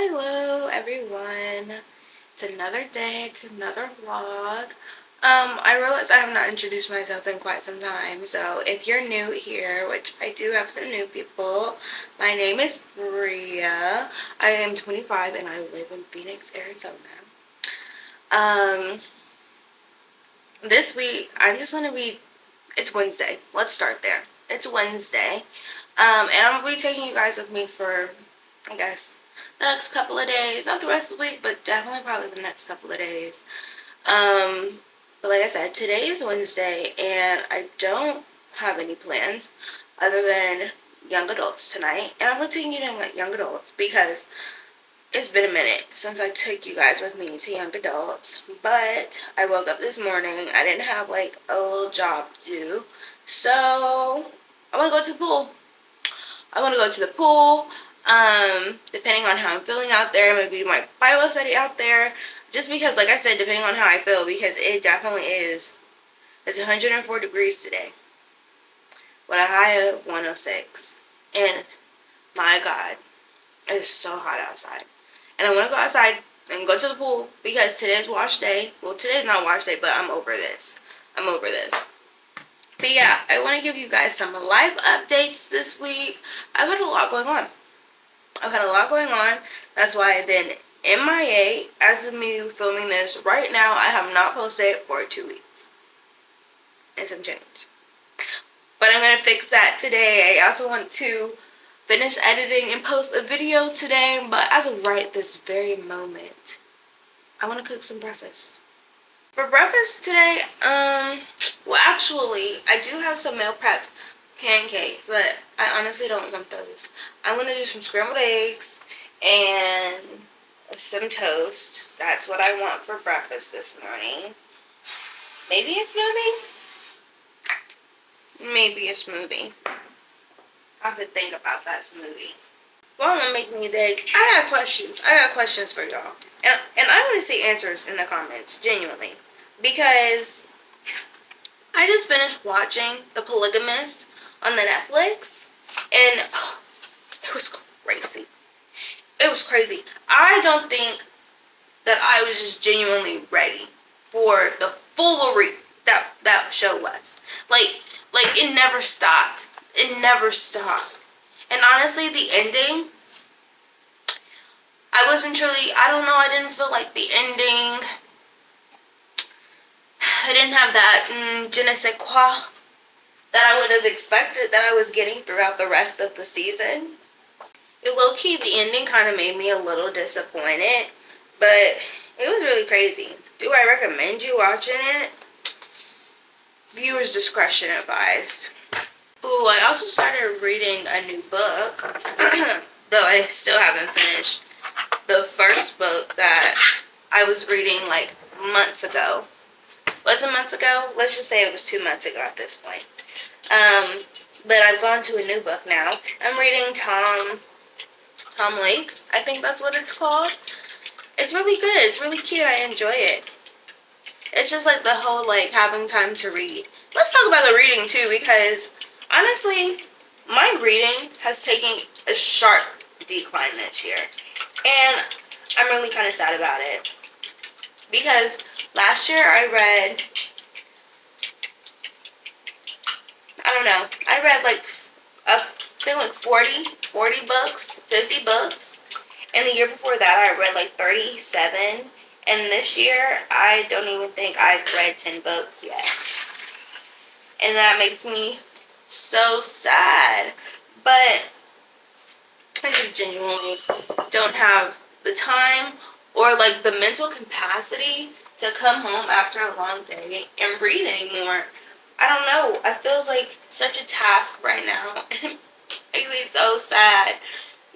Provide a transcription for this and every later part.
Hello everyone. It's another day, it's another vlog. I realize I have not introduced myself in quite some time, so if you're new here, which I do have some new people, my name is Bria. I am 25 and I live in Phoenix, Arizona. Um, this week it's Wednesday. Let's start there. It's Wednesday. And I'm gonna be taking you guys with me for, I guess, the next couple of days. Not the rest of the week, but definitely probably the next couple of days. But like I said, today is Wednesday, and I don't have any plans other than young adults tonight. And I'm gonna take you to young adults because it's been a minute since I took you guys with me to young adults. But I woke up this morning. I didn't have like a little job to do, so I want to go to the pool. I want to go to the pool. Depending on how I'm feeling out there, maybe my Bible study out there. Just because, like I said, depending on how I feel, because it definitely is. It's 104 degrees today with a high of 106. And my God, it is so hot outside. And I want to go outside and go to the pool because today's wash day. Well, today's not wash day, but I'm over this. But yeah, I want to give you guys some life updates this week. I've had a lot going on. That's why I've been MIA. As of me filming this right now, I have not posted for 2 weeks. And some change. But I'm going to fix that today. I also want to finish editing and post a video today. But as of right this very moment, I want to cook some breakfast. For breakfast today, well, actually, I do have some meal prepped pancakes, but I honestly don't want those. I'm going to do some scrambled eggs and some toast. That's what I want for breakfast this morning. Maybe a smoothie. I have to think about that smoothie. While I'm making these eggs, I got questions for y'all. And I want to see answers in the comments, genuinely. Because I just finished watching The Polygamist on the Netflix, and it was crazy. I don't think that I was just genuinely ready for the foolery that show was. Like it never stopped. And honestly, the ending, I don't know, I didn't feel like the ending, I didn't have that je ne sais quoi that I would have expected that I was getting throughout the rest of the season. Low-key, the ending kind of made me a little disappointed, but it was really crazy. Do I recommend you watching it? Viewers' discretion advised. Ooh, I also started reading a new book, though I still haven't finished the first book that I was reading like months ago. Was it months ago? Let's just say it was 2 months ago at this point. But I've gone to a new book now. I'm reading Tom Lake. I think that's what it's called. It's really good. It's really cute. I enjoy it. It's just like the whole like having time to read. Let's talk about the reading too, because honestly, my reading has taken a sharp decline this year. And I'm really kind of sad about it. Because last year I read like, I think like 40 books, 50 books. And the year before that I read like 37. And this year I don't even think I've read 10 books yet. And that makes me so sad. But I just genuinely don't have the time or like the mental capacity to come home after a long day and read anymore. I don't know. It feels like such a task right now. It makes me so sad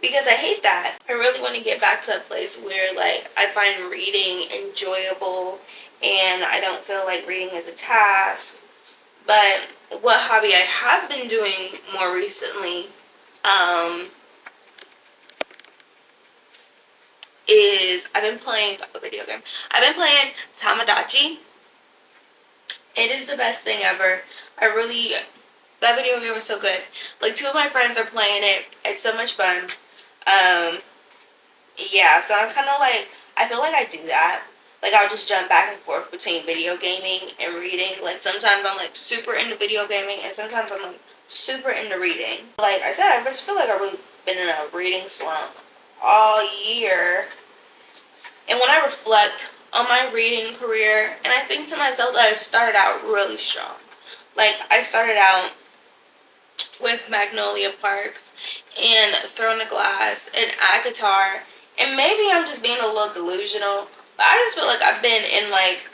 because I hate that. I really want to get back to a place where like I find reading enjoyable and I don't feel like reading is a task. But what hobby I have been doing more recently is I've been playing a video game. I've been playing Tamagotchi. It is the best thing ever. That video game is so good. Like 2 of my friends are playing it. It's so much fun. Yeah, so I'm kind of like, I feel like I do that. Like, I'll just jump back and forth between video gaming and reading. Like, sometimes I'm like super into video gaming, and sometimes I'm like super into reading. Like I said, I just feel like I've really been in a reading slump all year. And when I reflect on my reading career, and I think to myself that I started out really strong. Like, I started out with Magnolia Parks and Throne of Glass and Akatar. And maybe I'm just being a little delusional, but I just feel like I've been in like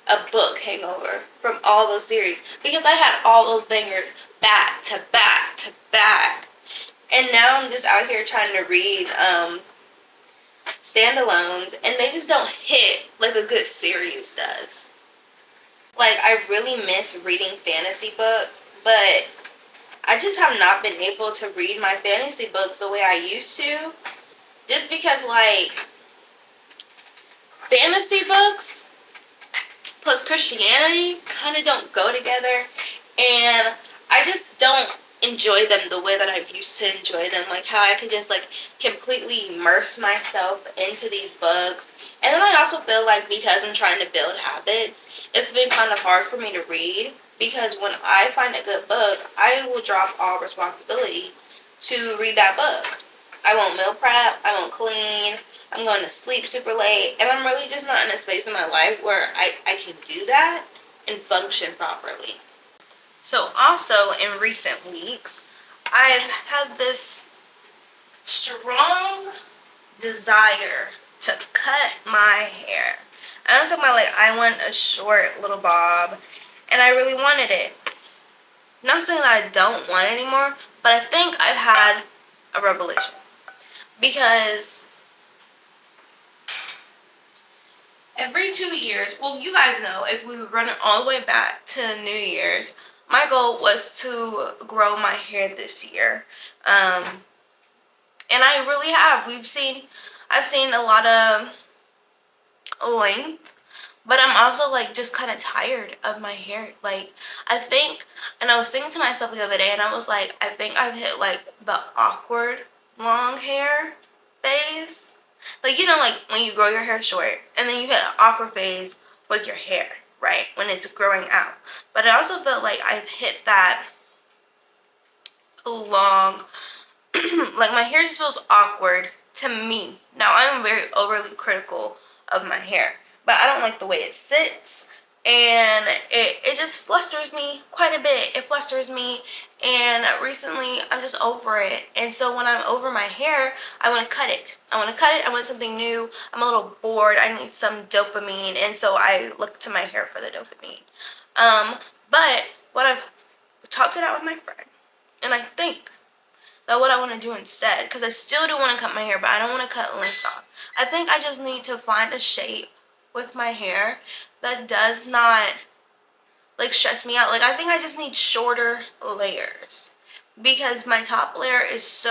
a book hangover from all those series because I had all those bangers back to back to back. And now I'm just out here trying to read standalones, and they just don't hit like a good series does. Like, I really miss reading fantasy books, but I just have not been able to read my fantasy books the way I used to. Just because, like, fantasy books plus Christianity kind of don't go together. And I just don't enjoy them the way that I used to enjoy them. Like, how I can just, like, completely immerse myself into these books. And then I also feel like because I'm trying to build habits, it's been kind of hard for me to read. Because when I find a good book, I will drop all responsibility to read that book. I won't meal prep, I won't clean, I'm going to sleep super late, and I'm really just not in a space in my life where I can do that and function properly. So also in recent weeks, I've had this strong desire to cut my hair. And I'm talking about, like, I want a short little bob, and I really wanted it. Not saying that I don't want it anymore, but I think I've had a revelation. Because every 2 years, well, you guys know, if we run it all the way back to New Year's, my goal was to grow my hair this year. And I really have. I've seen a lot of length, but I'm also like just kind of tired of my hair. Like, I think, and I was thinking to myself the other day, and I was like, I think I've hit like the awkward long hair phase. Like, you know, like when you grow your hair short and then you hit an awkward phase with your hair, right? When it's growing out. But I also felt like I've hit that long, like my hair just feels awkward to me. Now, I'm very overly critical of my hair, but I don't like the way it sits, and it just flusters me quite a bit. It flusters me, and recently I'm just over it. And so when I'm over my hair, I want to cut it. I want something new. I'm a little bored. I need some dopamine, and so I look to my hair for the dopamine. But what I've talked it out with my friend, and I think that what I want to do instead, because I still do want to cut my hair, but I don't want to cut lengths off. I think I just need to find a shape with my hair that does not like stress me out. Like, I think I just need shorter layers because my top layer is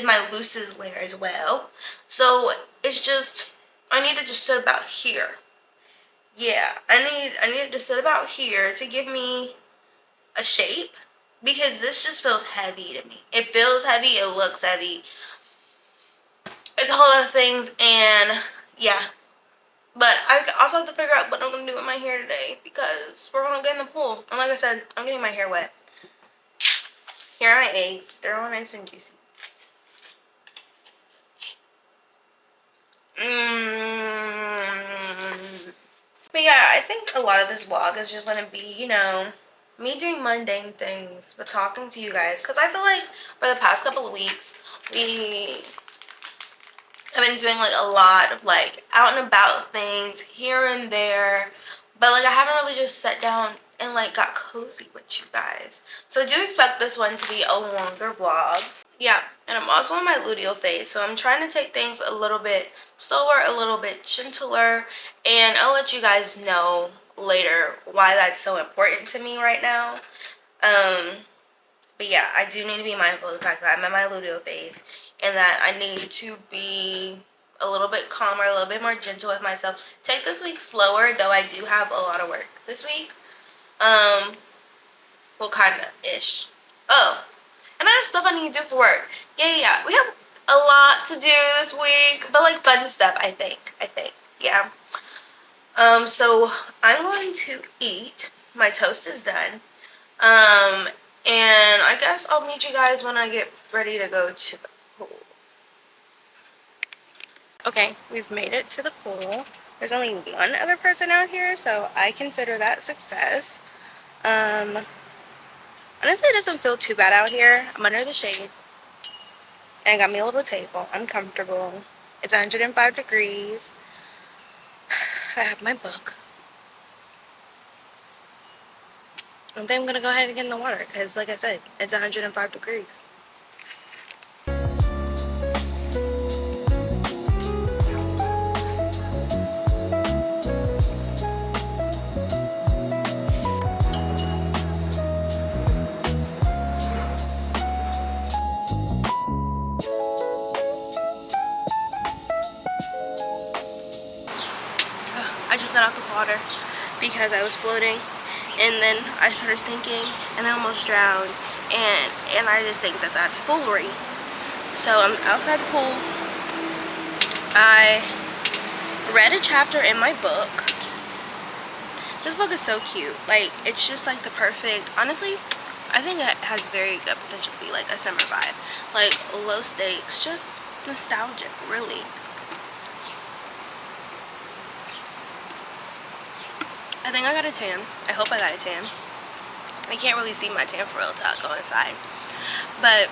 my loosest layer as well. So it's just, I need to just sit about here. Yeah, I need it to sit about here to give me a shape, because this just feels heavy to me. It feels heavy, it looks heavy. It's a whole lot of things, and yeah. But I also have to figure out what I'm going to do with my hair today, because we're going to get in the pool. And like I said, I'm getting my hair wet. Here are my eggs. They're all nice and juicy. But yeah, I think a lot of this vlog is just going to be, you know, me doing mundane things, but talking to you guys. Because I feel like for the past couple of weeks, I've been doing like a lot of like out and about things here and there, but like I haven't really just sat down and like got cozy with you guys. So do expect this one to be a longer vlog. Yeah, and I'm also in my luteal phase, so I'm trying to take things a little bit slower, a little bit gentler, and I'll let you guys know later why that's so important to me right now. But yeah, I do need to be mindful of the fact that I'm in my luteal phase, and that I need to be a little bit calmer, a little bit more gentle with myself. Take this week slower, though I do have a lot of work this week. Well, kind of ish. Oh, and I have stuff I need to do for work. Yeah. We have a lot to do this week, but like fun stuff, I think, yeah. So I'm going to eat. My toast is done. And I guess I'll meet you guys when I get ready to go to the pool. Okay, we've made it to the pool. There's only one other person out here, so I consider that a success. Honestly, it doesn't feel too bad out here. I'm under the shade. And I got me a little table. I'm comfortable. It's 105 degrees. I have my book. I think I'm gonna go ahead and get in the water because, like I said, it's 105 degrees. I just got out the water because I was floating, and then I started sinking, and I almost drowned, and I just think that that's foolery. So I'm outside the pool. I read a chapter in my book. This book is so cute. Like, it's just like the perfect, honestly, I think it has very good potential to be like a summer vibe. Like, low stakes, just nostalgic, really. I think I got a tan. I hope I got a tan. I can't really see my tan for real till I go inside. But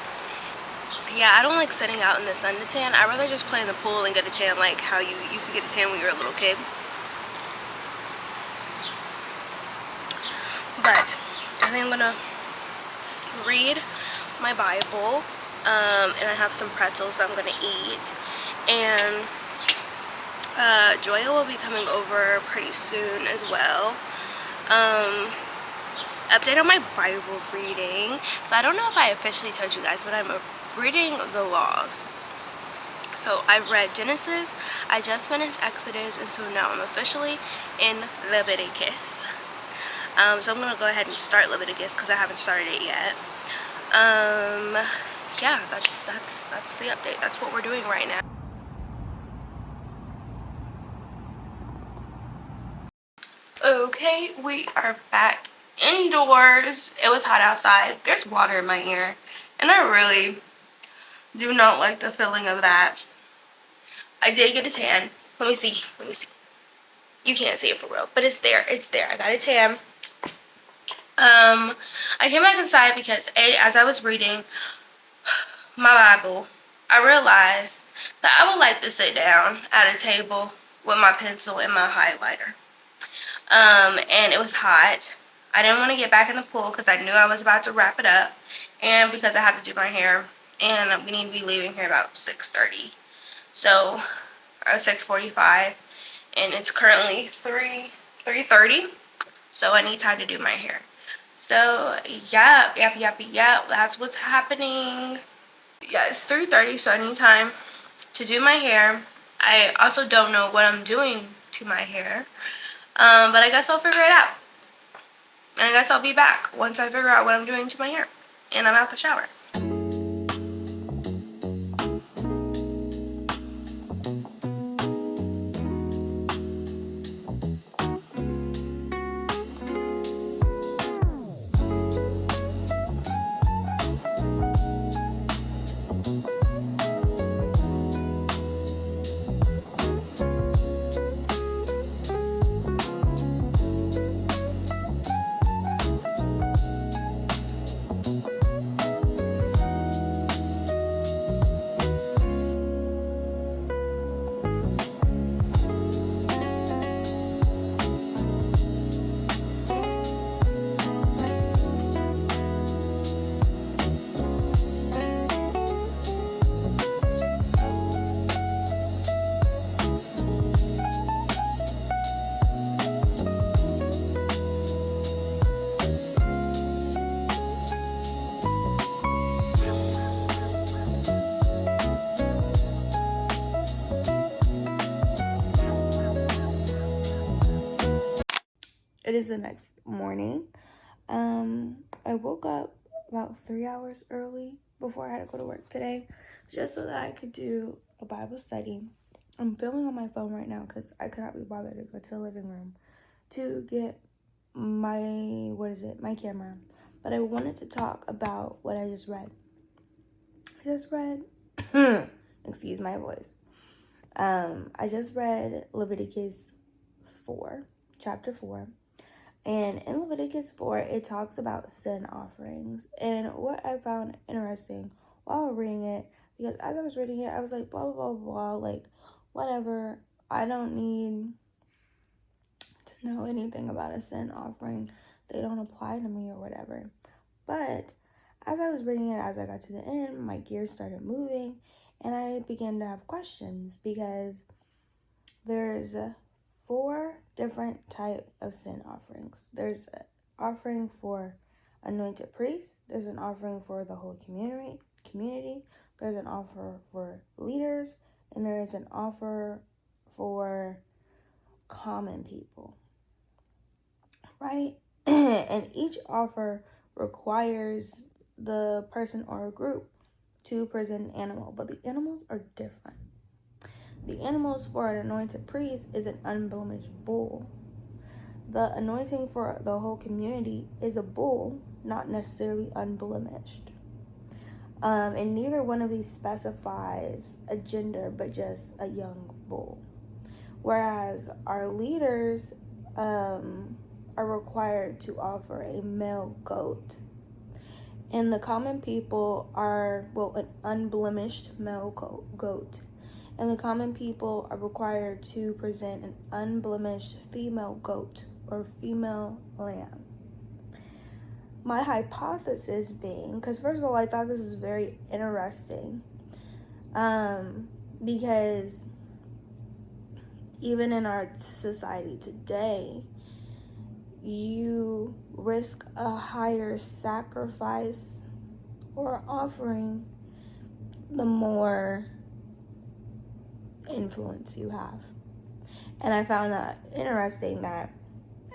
yeah, I don't like sitting out in the sun to tan. I'd rather just play in the pool and get a tan like how you used to get a tan when you were a little kid. But I think I'm gonna read my Bible, and I have some pretzels that I'm gonna eat, and Joya will be coming over pretty soon as well. Update on my Bible reading. So I don't know if I officially told you guys, but I'm reading the laws. So I've read Genesis, I just finished Exodus, and so now I'm officially in Leviticus. So I'm gonna go ahead and start Leviticus because I haven't started it yet. Yeah, that's the update. That's what we're doing right now. Okay, we are back indoors. It was hot outside. There's water in my ear, and I really do not like the feeling of that. I did get a tan. Let me see. You can't see it for real, but it's there. I got a tan. I came back inside because as I was reading my Bible, I realized that I would like to sit down at a table with my pencil and my highlighter. And it was hot. I didn't want to get back in the pool because I knew I was about to wrap it up, and because I have to do my hair, and we need to be leaving here about 6:30. So, 6:45, and it's currently 3:30. So I need time to do my hair. So yeah, that's what's happening. Yeah, it's 3:30, so I need time to do my hair. I also don't know what I'm doing to my hair, but I guess I'll figure it out. And I guess I'll be back once I figure out what I'm doing to my hair and I'm out the shower. It is the next morning. I woke up about 3 hours early before I had to go to work today, just so that I could do a Bible study. I'm filming on my phone right now because I could not be bothered to go to the living room to get my camera. But I wanted to talk about what I just read. Excuse my voice. I just read Leviticus 4, chapter 4. And in Leviticus 4, it talks about sin offerings. And what I found interesting while reading it, because as I was reading it, I was like, blah, blah, blah, blah, like, whatever. I don't need to know anything about a sin offering. They don't apply to me or whatever. But as I was reading it, as I got to the end, my gears started moving. And I began to have questions because there's 4 different types of sin offerings. There's an offering for anointed priests. There's an offering for the whole community. There's an offer for leaders. And there is an offer for common people. Right? And each offer requires the person or a group to present an animal. But the animals are different. The animals for an anointed priest is an unblemished bull. The anointing for the whole community is a bull, not necessarily unblemished. And neither one of these specifies a gender, but just a young bull. Whereas our leaders are required to offer a male goat. And the common people are, an unblemished male goat. And the common people are required to present an unblemished female goat or female lamb. My hypothesis being, because first of all, I thought this was very interesting, because even in our society today, you risk a higher sacrifice or offering the more influence you have. And I found that interesting that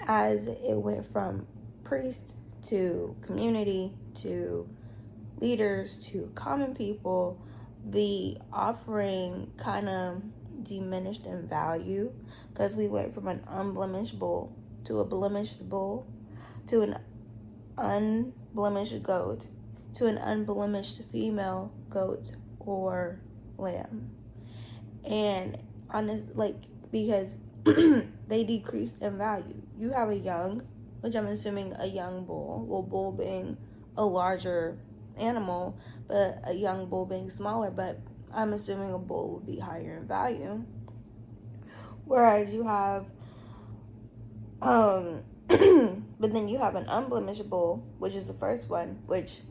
as it went from priest to community to leaders to common people, the offering kind of diminished in value because we went from an unblemished bull to a blemished bull to an unblemished goat to an unblemished female goat or lamb. And because they decreased in value. You have a young, which I'm assuming a young bull, bull being a larger animal, but a young bull being smaller, but I'm assuming a bull would be higher in value. Whereas you have, but then you have an unblemished bull, which is the first one, which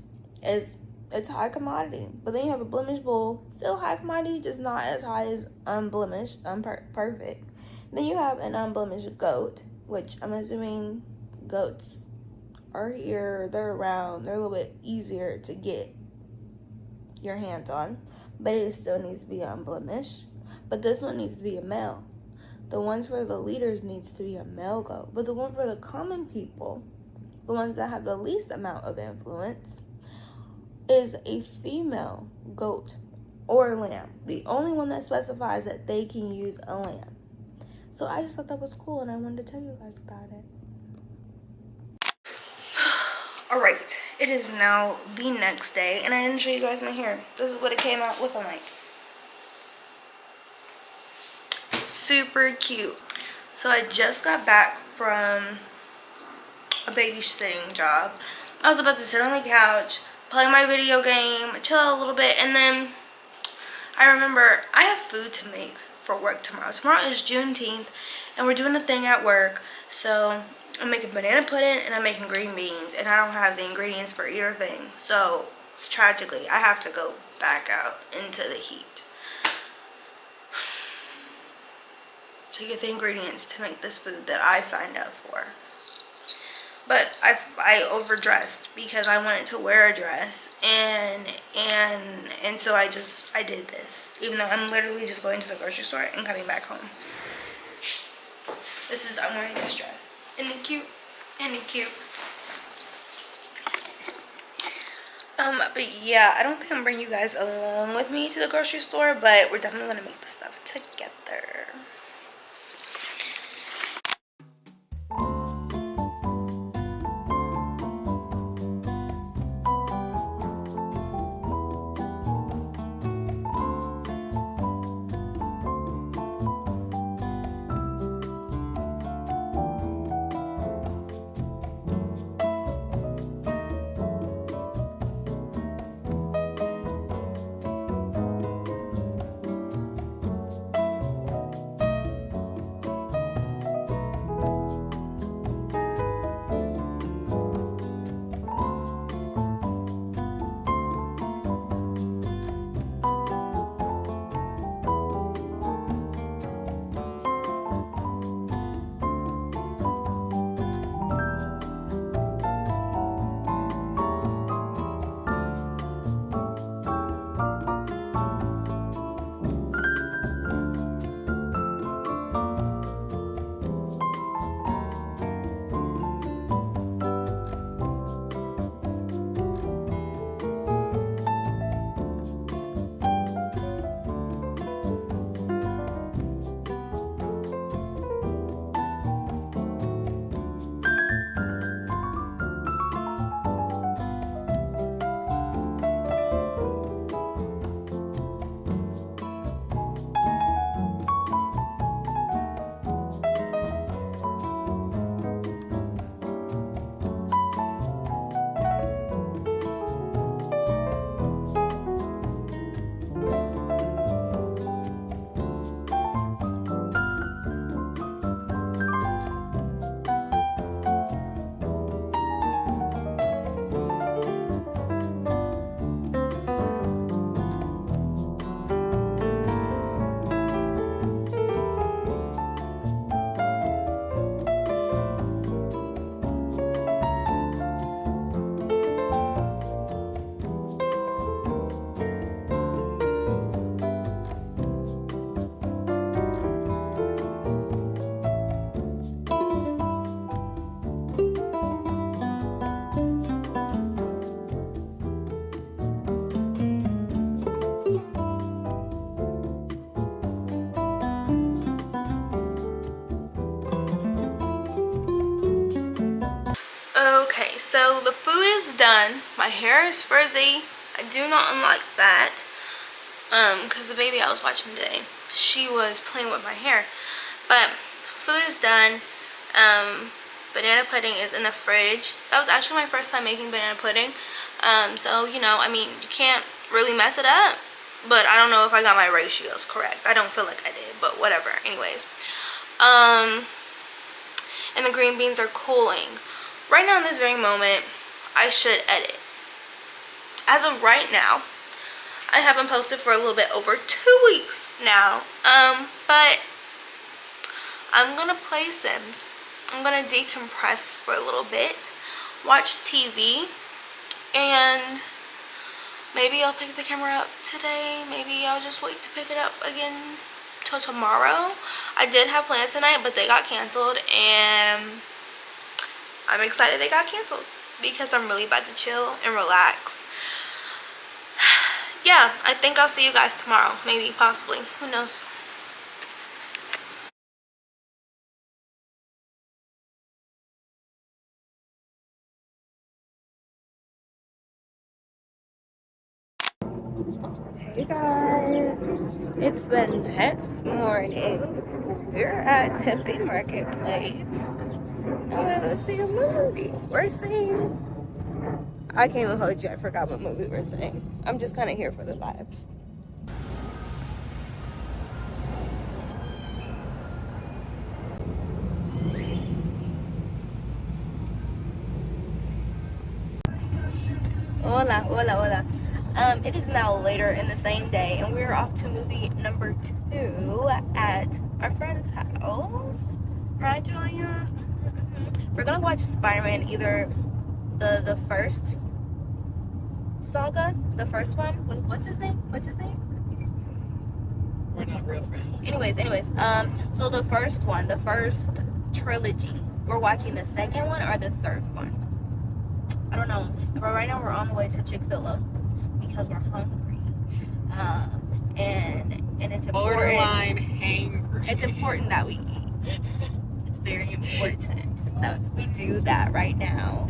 is, it's high commodity. But then you have a blemished bull, still high commodity, just not as high as unblemished, perfect. Then you have an unblemished goat, which I'm assuming goats are here, they're around, they're a little bit easier to get your hands on, but it still needs to be unblemished. But this one needs to be a male. The ones for the leaders needs to be a male goat. But the one for the common people, the ones that have the least amount of influence, is a female goat or lamb. The only one that specifies that they can use a lamb. So I just thought that was cool and I wanted to tell you guys about it. Alright, it is now the next day and I didn't show you guys my hair. This is what it came out looking like. Super cute. So I just got back from a babysitting job. I was about to sit on the couch, play my video game, chill out a little bit, and then I remember I have food to make for work tomorrow. Tomorrow is Juneteenth, and we're doing a thing at work. So I'm making banana pudding and I'm making green beans, and I don't have the ingredients for either thing. So tragically, I have to go back out into the heat to get the ingredients to make this food that I signed up for. But I overdressed because I wanted to wear a dress, and so I did this, even though I'm literally just going to the grocery store and coming back home. I'm wearing this dress. Isn't it cute? Isn't it cute? But yeah, I don't think I'm bringing you guys along with me to the grocery store, but we're definitely gonna make the stuff together. Okay, so the food is done. My hair is frizzy. I do not like that. Because the baby I was watching today, she was playing with my hair. But food is done. Banana pudding is in the fridge. That was actually my first time making banana pudding. So, you know, I mean, you can't really mess it up. But I don't know if I got my ratios correct. I don't feel like I did, but whatever. Anyways. And the green beans are cooling. Right now in this very moment, I should edit. As of right now, I haven't posted for a little bit over 2 weeks now. But I'm gonna play Sims. I'm gonna decompress for a little bit, watch TV, and maybe I'll pick the camera up today. Maybe I'll just wait to pick it up again till tomorrow. I did have plans tonight, but they got canceled, and I'm excited they got canceled because I'm really about to chill and relax. Yeah, I think I'll see you guys tomorrow. Maybe, possibly. Who knows? Hey guys, it's the next morning. We're at Tempe Marketplace. I'm gonna go see a movie. We're seeing, I can't even hold you, I forgot what movie we're seeing. I'm just kind of here for the vibes. Hola, hola, hola. It is now later in the same day, and we're off to movie number 2 at our friend's house. Right, Julia? We're gonna watch Spider-Man, either the first saga, the first one. What's his name? What's his name? We're not real friends. Anyways, so the first one, the first trilogy. We're watching the second one or the third one. I don't know. But right now we're on the way to Chick-fil-A because we're hungry. And it's important. Borderline hangry. It's important that we eat. It's very important that we do that right now.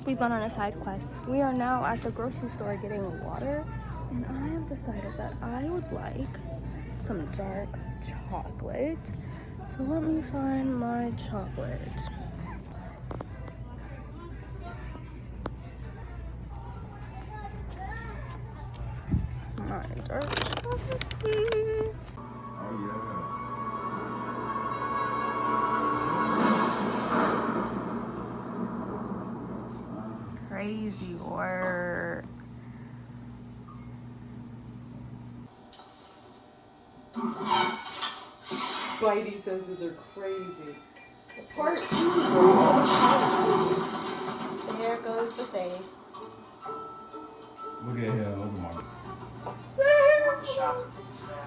We've gone on a side quest. We are now at the grocery store getting water, and I have decided that I would like some dark chocolate. So let me find my chocolate. My dark chocolate, please. Oh, yeah. Crazy work. Spidey senses are crazy. Part 2. There goes the face. Look at him. Look at my.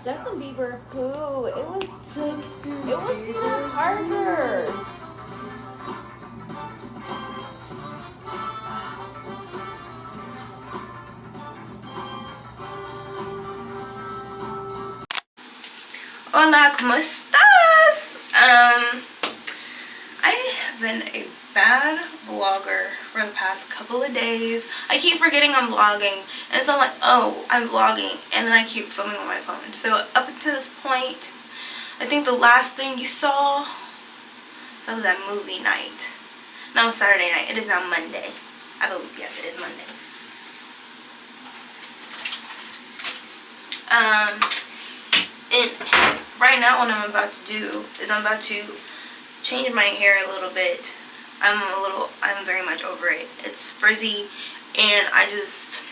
Justin Bieber, who? It was Peter Parker. Hola, ¿cómo estás? I have been a bad vlogger for the past couple of days. I keep forgetting I'm vlogging, and so I'm like, oh, I'm vlogging, and then I keep filming on my phone. So up until this point, I think the last thing you saw, that was that movie night. No, Saturday night. It is now Monday. I believe, yes, it is Monday. And right now what I'm about to do is I'm about to change my hair a little bit. I'm very much over it. It's frizzy, and I just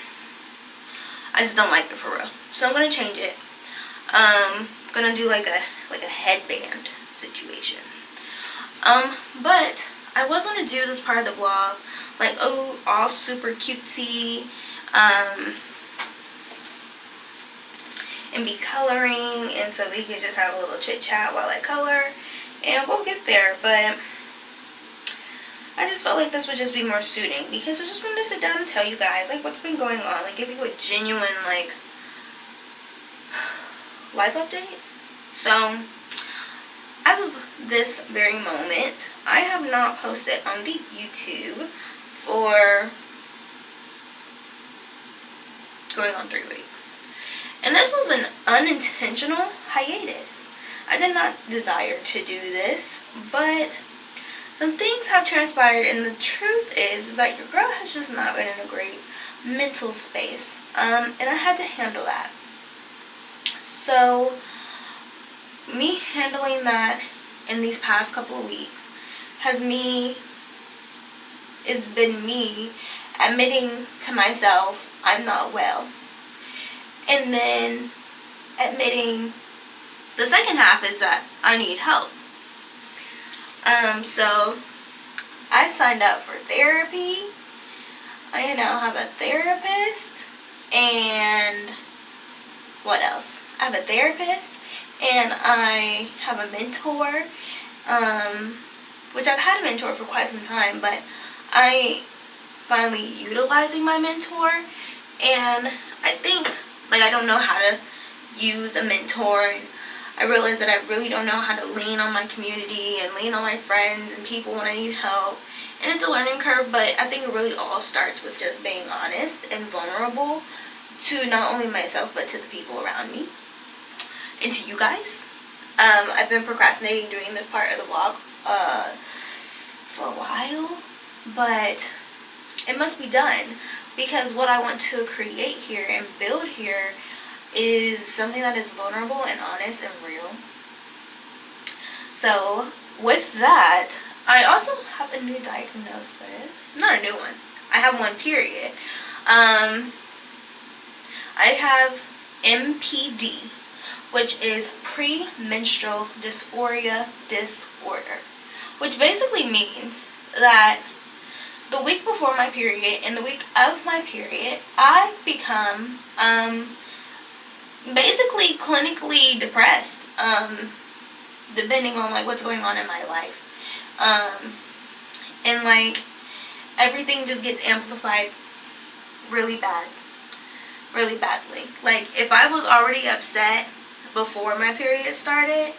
don't like it for real. So I'm gonna change it. Gonna do like a headband situation. But I was gonna do this part of the vlog, like, oh, all super cutesy, and be coloring, and so we can just have a little chit chat while I color, and we'll get there. But I just felt like this would just be more suiting, because I just wanted to sit down and tell you guys like what's been going on, like give you a genuine like life update. So as of this very moment, I have not posted on the YouTube for going on 3 weeks. And this was an unintentional hiatus. I did not desire to do this, but some things have transpired, and the truth is that your girl has just not been in a great mental space. And I had to handle that. So me handling that in these past couple of weeks has been me admitting to myself I'm not well, and then admitting the second half is that I need help. So I signed up for therapy. I now have a therapist, and what else? I have a therapist, and I have a mentor, which I've had a mentor for quite some time, but I finally utilizing my mentor, and I think like I don't know how to use a mentor, and I realized that I really don't know how to lean on my community and lean on my friends and people when I need help. And it's a learning curve, but I think it really all starts with just being honest and vulnerable to not only myself but to the people around me and to you guys. I've been procrastinating doing this part of the vlog for a while, but it must be done, because what I want to create here and build here is something that is vulnerable and honest and real. So with that, I also have a new diagnosis. Not a new one. I have one, period. I have MPD, which is premenstrual dysphoria disorder, which basically means that the week before my period and the week of my period, I become basically clinically depressed, depending on like what's going on in my life. And like everything just gets amplified really bad. Really badly. Like, if I was already upset before my period started,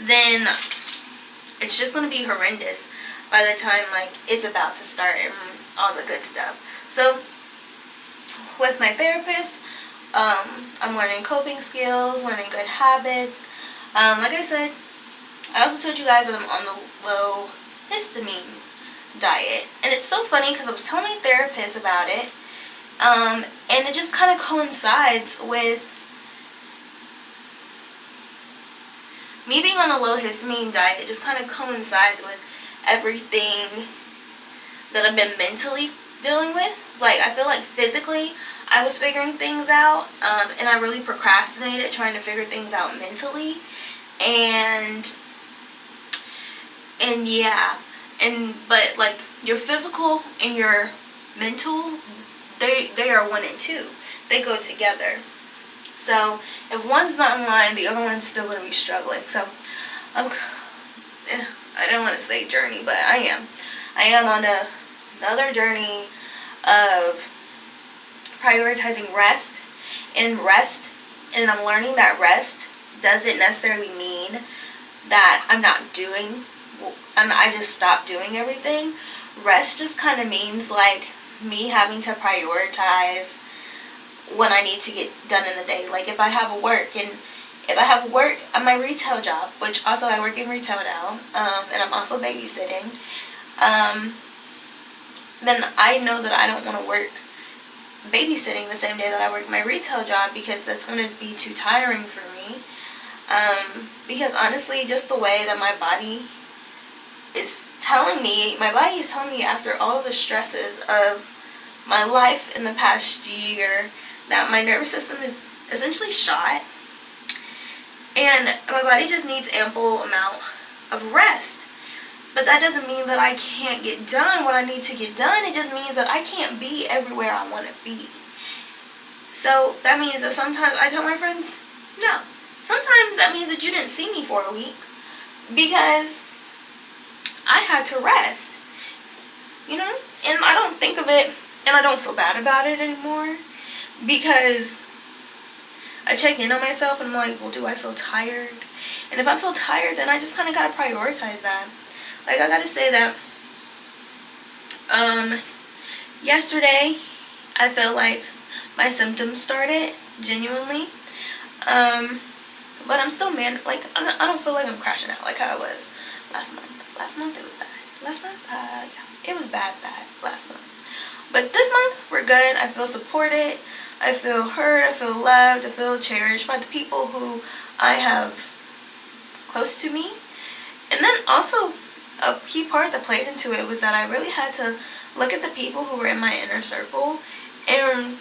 then it's just going to be horrendous by the time, like, it's about to start and all the good stuff. So, with my therapist, I'm learning coping skills, learning good habits. Like I said, I also told you guys that I'm on the low histamine diet. And it's so funny because I was telling my therapist about it. And it just kind of coincides with me being on a low histamine diet. It just kind of coincides with everything that I've been mentally dealing with. Like, I feel like physically I was figuring things out, and I really procrastinated trying to figure things out mentally. And yeah, but like your physical and your mental, they are one and two. They go together. So if one's not in line, the other one's still going to be struggling. So I don't want to say journey, but I am on another journey of prioritizing rest, and I'm learning that rest doesn't necessarily mean that I just stopped doing everything. Rest just kind of means like me having to prioritize what I need to get done in the day. Like if I have work at my retail job, which also I work in retail now, and I'm also babysitting, then I know that I don't want to work babysitting the same day that I work my retail job, because that's going to be too tiring for me. Because honestly, just the way that my body is telling me after all of the stresses of my life in the past year, that my nervous system is essentially shot, and my body just needs ample amount of rest. But that doesn't mean that I can't get done what I need to get done. It just means that I can't be everywhere I want to be. So that means that sometimes I tell my friends, no. Sometimes that means that you didn't see me for a week because I had to rest. You know? And I don't think of it, and I don't feel bad about it anymore, because I check in on myself and I'm like, well, do I feel tired? And if I feel tired, then I just kind of got to prioritize that. Like, I got to say that yesterday I felt like my symptoms started, genuinely. But I'm still like, I don't feel like I'm crashing out like how I was last month. Last month it was bad. Yeah, it was bad last month. But this month we're good. I feel supported. I feel heard. I feel loved. I feel cherished by the people who I have close to me. And then also a key part that played into it was that I really had to look at the people who were in my inner circle and,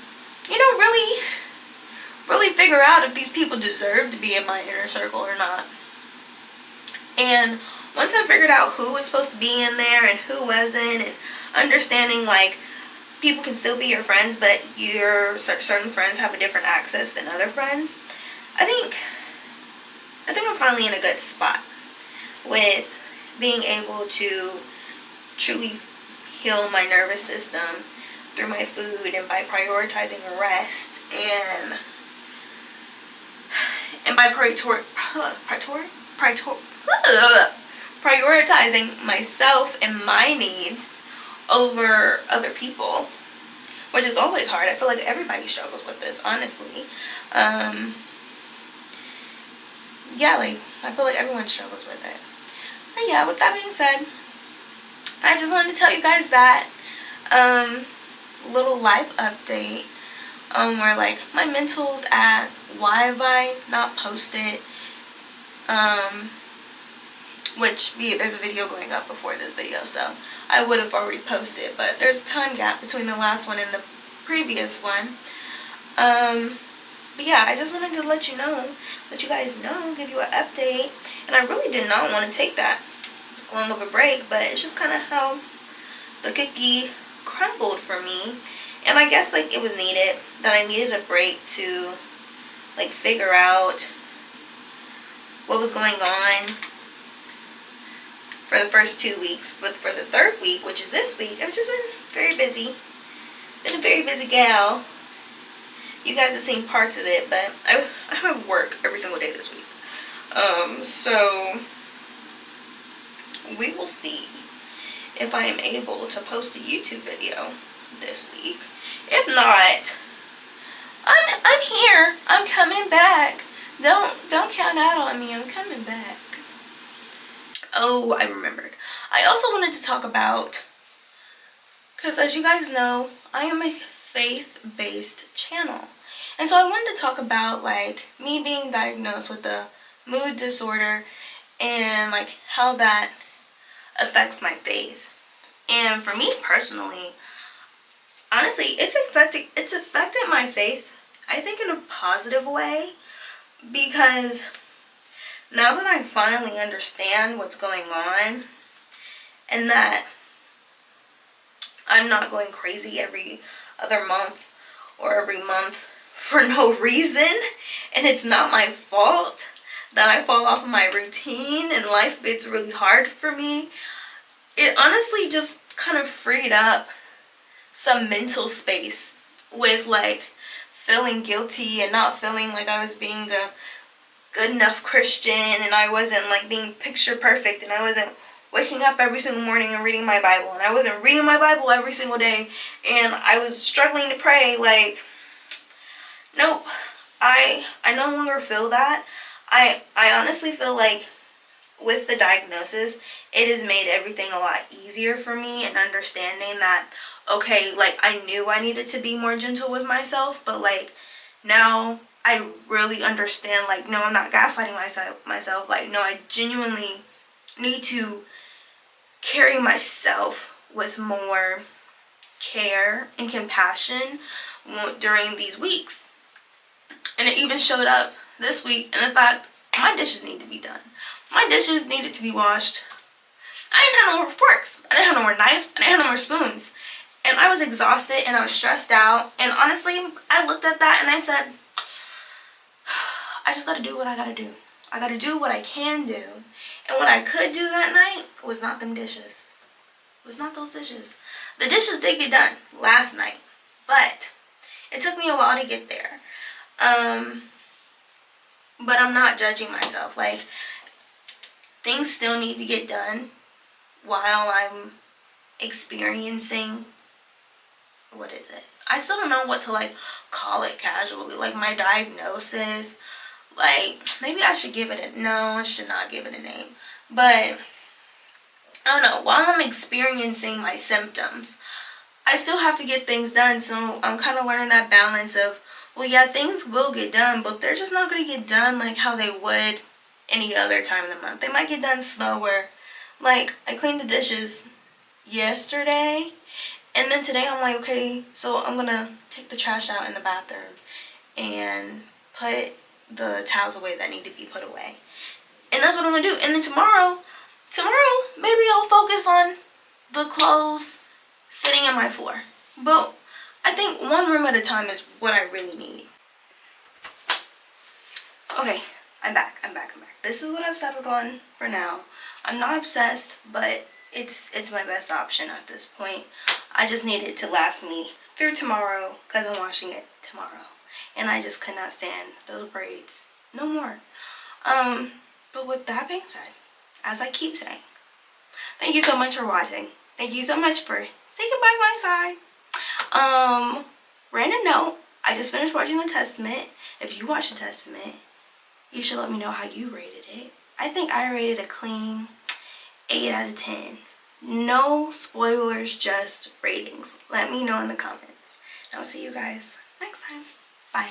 really figure out if these people deserve to be in my inner circle or not. And once I figured out who was supposed to be in there and who wasn't, and understanding like people can still be your friends, but your certain friends have a different access than other friends, I think I'm finally in a good spot with being able to truly heal my nervous system through my food and by prioritizing rest and by prioritizing myself and my needs over other people, which is always hard. I feel like everybody struggles with this, honestly. Yeah, like, I feel like everyone struggles with it. But yeah, with that being said, I just wanted to tell you guys that little life update, where like my mental's at, why have I not posted, which there's a video going up before this video, so I would have already posted, but there's a time gap between the last one and the previous one. But yeah, I just wanted to let you guys know, give you an update. And I really did not want to take that long of a break, but it's just kind of how the cookie crumbled for me. And I guess like it was needed, that I needed a break to like figure out what was going on for the first 2 weeks. But for the third week, which is this week, I've just been Very busy. Been a very busy gal. You guys have seen parts of it, but I have work every single day this week. So we will see if I am able to post a YouTube video this week. If not, I'm here. I'm coming back. Don't count out on me. I'm coming back. Oh, I remembered. I also wanted to talk about, because as you guys know, I am a faith-based channel. And so I wanted to talk about like me being diagnosed with a mood disorder and like how that affects my faith. And for me personally, honestly, it's affected my faith, I think, in a positive way, because now that I finally understand what's going on and that I'm not going crazy every other month or every month for no reason, and it's not my fault that I fall off of my routine and life gets really hard for me, it honestly just kind of freed up some mental space with like feeling guilty and not feeling like I was being a good enough Christian, and I wasn't like being picture perfect, and I wasn't waking up every single morning and reading my Bible, and I wasn't reading my Bible every single day, and I was struggling to pray. Like, nope, I no longer feel that. I honestly feel like with the diagnosis, it has made everything a lot easier for me, and understanding that, okay, like I knew I needed to be more gentle with myself, but like now I really understand, like, no, I'm not gaslighting myself. Like, no, I genuinely need to carry myself with more care and compassion during these weeks. And it even showed up this week in the fact my dishes need to be done. My dishes needed to be washed. I didn't have no more forks. I didn't have no more knives. I didn't have no more spoons. And I was exhausted and I was stressed out. And honestly, I looked at that and I said, I just gotta do what I gotta do. I gotta do what I can do. And what I could do that night was not them dishes. It was not those dishes. The dishes did get done last night, but it took me a while to get there. But I'm not judging myself. Like, things still need to get done while I'm experiencing, what is it? I still don't know what to like call it casually. Like my diagnosis. Like, maybe I should give it no, I should not give it a name. But I don't know, while I'm experiencing my symptoms, I still have to get things done. So I'm kind of learning that balance of, well, yeah, things will get done, but they're just not going to get done like how they would any other time of the month. They might get done slower. Like, I cleaned the dishes yesterday, and then today I'm like, okay, so I'm going to take the trash out in the bathroom and put the towels away that need to be put away. And that's what I'm going to do. And then tomorrow, maybe I'll focus on the clothes sitting on my floor. But I think one room at a time is what I really need. Okay, I'm back. This is what I've settled on for now. I'm not obsessed, but it's my best option at this point. I just need it to last me through tomorrow because I'm washing it tomorrow. And I just could not stand those braids no more. But with that being said, as I keep saying, thank you so much for watching. Thank you so much for sticking by my side. Random note, I just finished watching The Testament. If you watch The Testament, you should let me know how you rated it. I think I rated a clean 8 out of 10. No spoilers, just ratings. Let me know in the comments. And I'll see you guys next time. Bye.